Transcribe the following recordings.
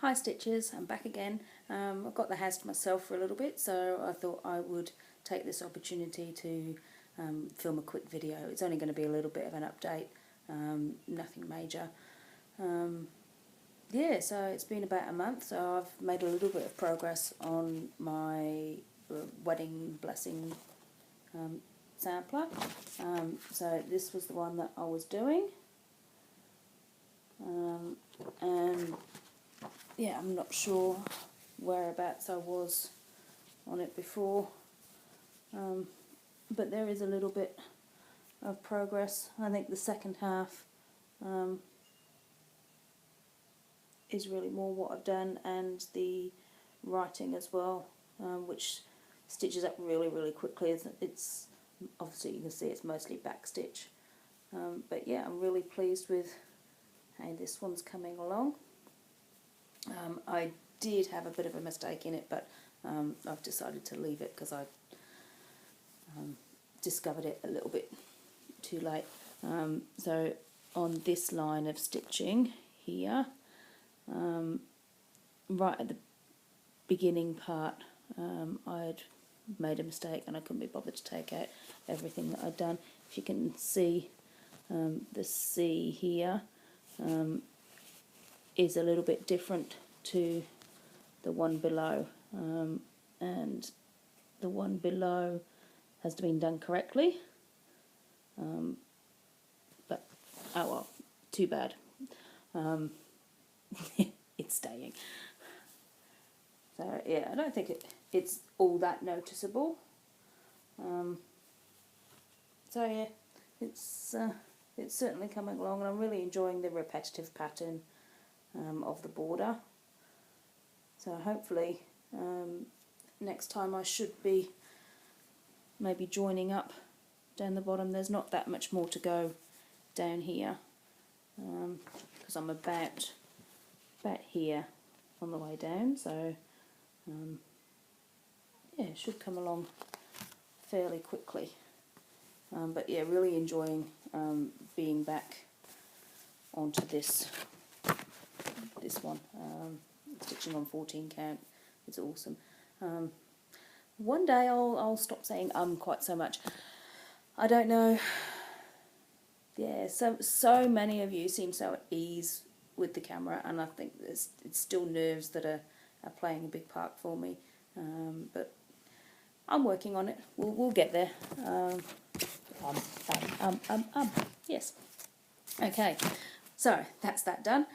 Hi Stitches, I'm back again. I've got the house to myself for a little bit, so I thought I would take this opportunity to film a quick video. It's only going to be a little bit of an update, nothing major. Yeah, so it's been about a month, so I've made a little bit of progress on my wedding blessing sampler. So this was the one that I was doing. And yeah, I'm not sure whereabouts I was on it before, but there is a little bit of progress. I think the second half is really more what I've done, and the writing as well, which stitches up really quickly. It's obviously, you can see it's mostly back stitch, but yeah, I'm really pleased with how this one's coming along. I did have a bit of a mistake in it, but I've decided to leave it because I discovered it a little bit too late. So on this line of stitching here, right at the beginning part, I'd made a mistake and I couldn't be bothered to take out everything that I'd done. If you can see, the C here is a little bit different to the one below, and the one below has been done correctly, but oh well, too bad. It's staying. So yeah, I don't think it's all that noticeable. So yeah, it's certainly coming along, and I'm really enjoying the repetitive pattern of the border. So hopefully next time I should be maybe joining up down the bottom. There's not that much more to go down here, because I'm about here on the way down, so yeah, it should come along fairly quickly. But yeah, really enjoying being back onto this one. Stitching on 14 count is awesome. One day I'll stop saying quite so much. I don't know. Yeah, so many of you seem so at ease with the camera, and I think it's still nerves that are playing a big part for me. But I'm working on it. We'll get there. Yes. Okay. So that's that done.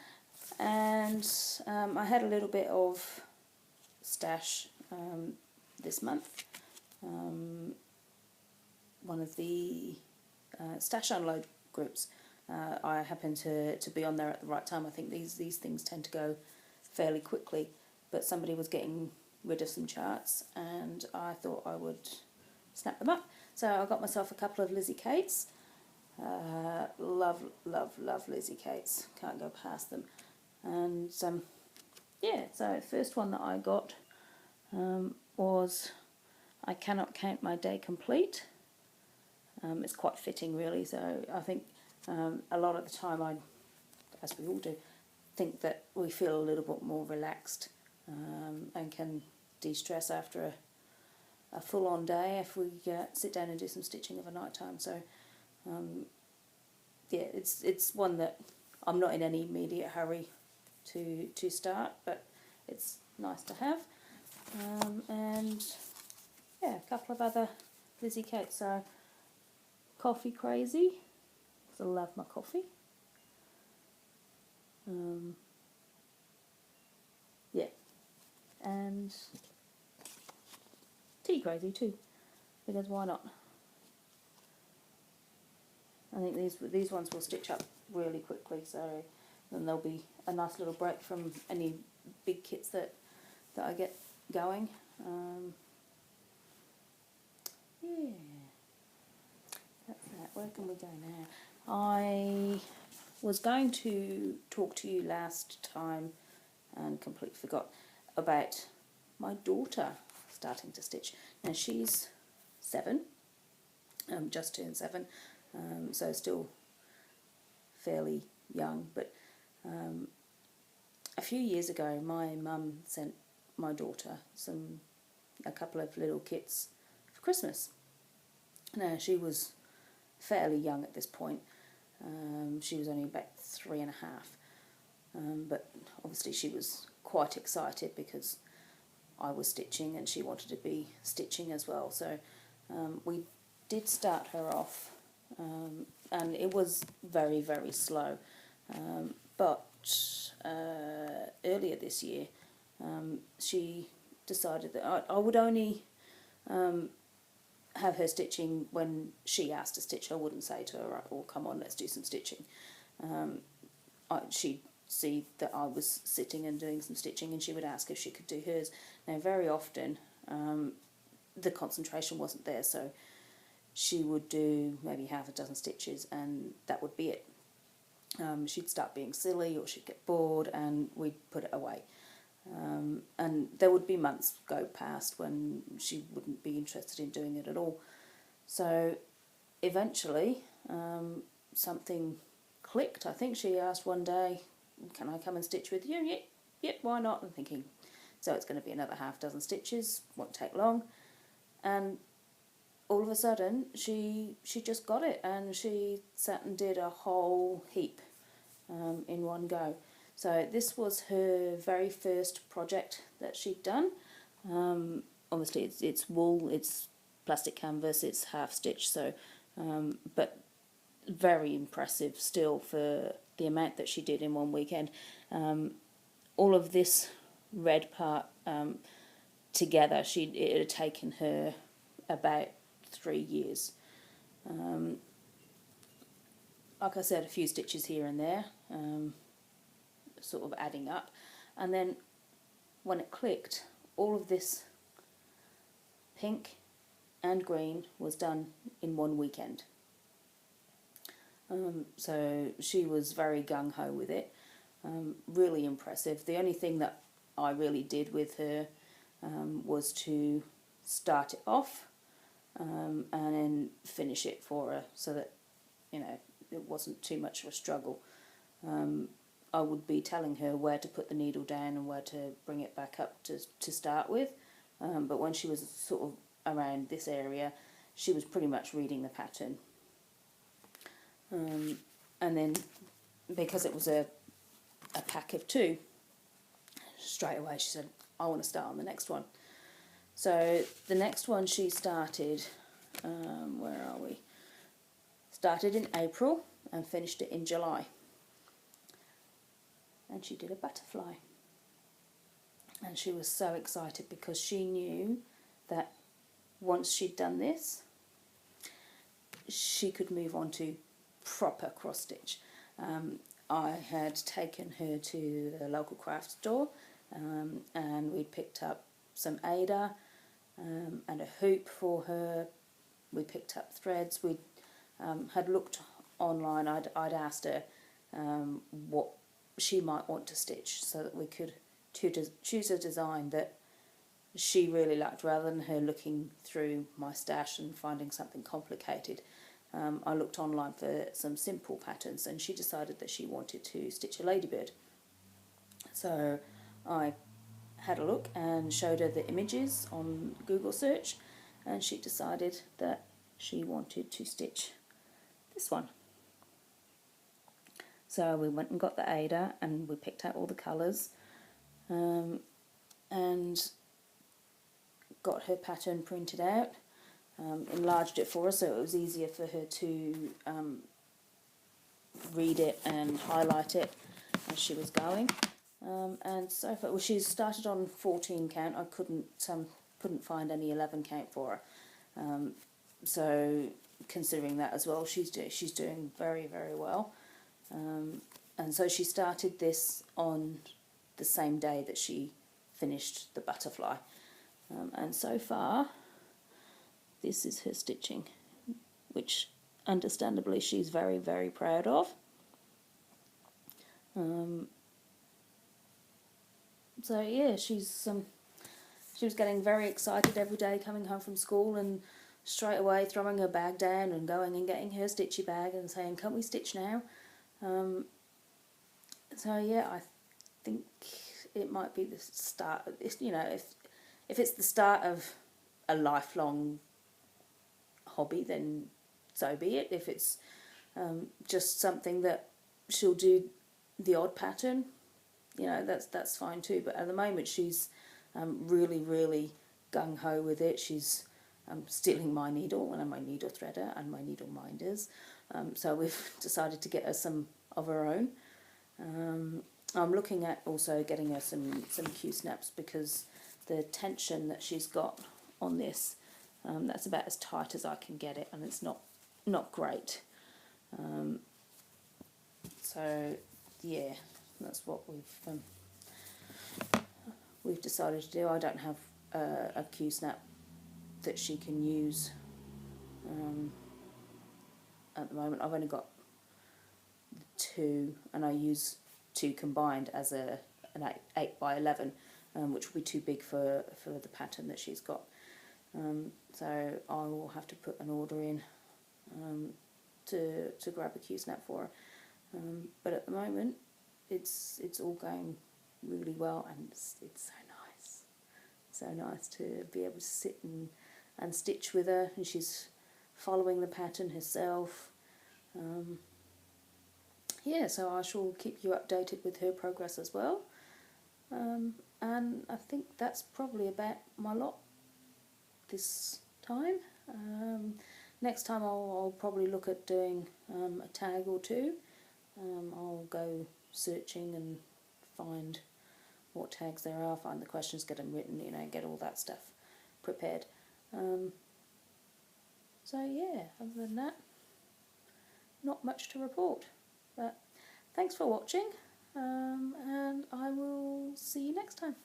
And I had a little bit of stash this month. One of the stash unload groups. I happened to be on there at the right time. I think these things tend to go fairly quickly, but somebody was getting rid of some charts, and I thought I would snap them up. So I got myself a couple of Lizzie Kates. Love Lizzie Kates. Can't go past them. And yeah, so the first one that I got was I Cannot Count My Day Complete. It's quite fitting, really. So I think a lot of the time, as we all do, think that we feel a little bit more relaxed and can de-stress after a full-on day if we sit down and do some stitching of a night time. So yeah, it's one that I'm not in any immediate hurry to start, but it's nice to have. And yeah, a couple of other Lizzie Kates. So Coffee Crazy, because I love my coffee. Yeah, and Tea Crazy too, because why not? I think these ones will stitch up really quickly, so then there'll be a nice little break from any big kits that I get going. Yeah, that's that. Where can we go now? I was going to talk to you last time and completely forgot about my daughter starting to stitch. Now she's 7, just turned 7, so still fairly young, but a few years ago my mum sent my daughter a couple of little kits for Christmas. Now she was fairly young at this point. She was only about 3.5, but obviously she was quite excited because I was stitching and she wanted to be stitching as well. So we did start her off, and it was very, very slow. But earlier this year, she decided that I would only have her stitching when she asked to stitch. I wouldn't say to her, right, well, come on, let's do some stitching. She'd see that I was sitting and doing some stitching, and she would ask if she could do hers. Now, very often, the concentration wasn't there, so she would do maybe half a dozen stitches, and that would be it. She'd start being silly, or she'd get bored, and we'd put it away. And there would be months go past when she wouldn't be interested in doing it at all. So eventually something clicked. I think she asked one day, can I come and stitch with you? Yep, why not? I'm thinking, so it's going to be another half dozen stitches, won't take long. And all of a sudden she just got it, and she sat and did a whole heap in one go. So this was her very first project that she'd done. Obviously it's wool, it's plastic canvas, it's half stitch, so but very impressive still for the amount that she did in one weekend. All of this red part together, it had taken her about 3 years. Like I said, a few stitches here and there, sort of adding up, and then when it clicked, all of this pink and green was done in one weekend. So she was very gung-ho with it, really impressive. The only thing that I really did with her was to start it off and then finish it for her, so that, you know, it wasn't too much of a struggle. I would be telling her where to put the needle down and where to bring it back up to start with, but when she was sort of around this area, she was pretty much reading the pattern. And then, because it was a pack of 2, straight away she said, I want to start on the next one. So the next one she started, where are we? Started in April and finished it in July. And she did a butterfly. And she was so excited because she knew that once she'd done this, she could move on to proper cross stitch. I had taken her to the local craft store, and we'd picked up some Ada and a hoop for her. We picked up threads. We had looked online. I'd asked her what she might want to stitch, so that we could choose a design that she really liked, rather than her looking through my stash and finding something complicated. I looked online for some simple patterns, and she decided that she wanted to stitch a ladybird. So I had a look and showed her the images on Google search, and she decided that she wanted to stitch this one. So we went and got the Ada, and we picked out all the colours, and got her pattern printed out, enlarged it for her so it was easier for her to read it and highlight it as she was going. And so far, well, she started on 14 count. I couldn't find any 11 count for her. So considering that as well, she's doing very, very well. And so she started this on the same day that she finished the butterfly. And so far, this is her stitching, which understandably she's very, very proud of. So yeah, she was getting very excited every day coming home from school, and straight away throwing her bag down and going and getting her stitchy bag and saying, "Can't we stitch now?" So yeah, I think it might be the start. You know, if it's the start of a lifelong hobby, then so be it. If it's just something that she'll do the odd pattern, you know, that's fine too. But at the moment, she's really gung ho with it. She's stealing my needle and my needle threader and my needle minders. So we've decided to get her some of her own. I'm looking at also getting her some Q-snaps, because the tension that she's got on this, that's about as tight as I can get it, and it's not great. So yeah, that's what we've decided to do. I don't have a Q-snap that she can use at the moment. I've only got 2, and I use 2 combined as an 8 by 11, which will be too big for the pattern that she's got. So I will have to put an order in to grab a Q-snap for her. But at the moment, it's all going really well, and it's so nice to be able to sit and stitch with her, and she's following the pattern herself. Yeah, so I shall keep you updated with her progress as well. And I think that's probably about my lot this time. Next time I'll probably look at doing a tag or 2. I'll go searching and find what tags there are, find the questions, get them written, you know, get all that stuff prepared. So yeah, other than that, not much to report. But thanks for watching, and I will see you next time.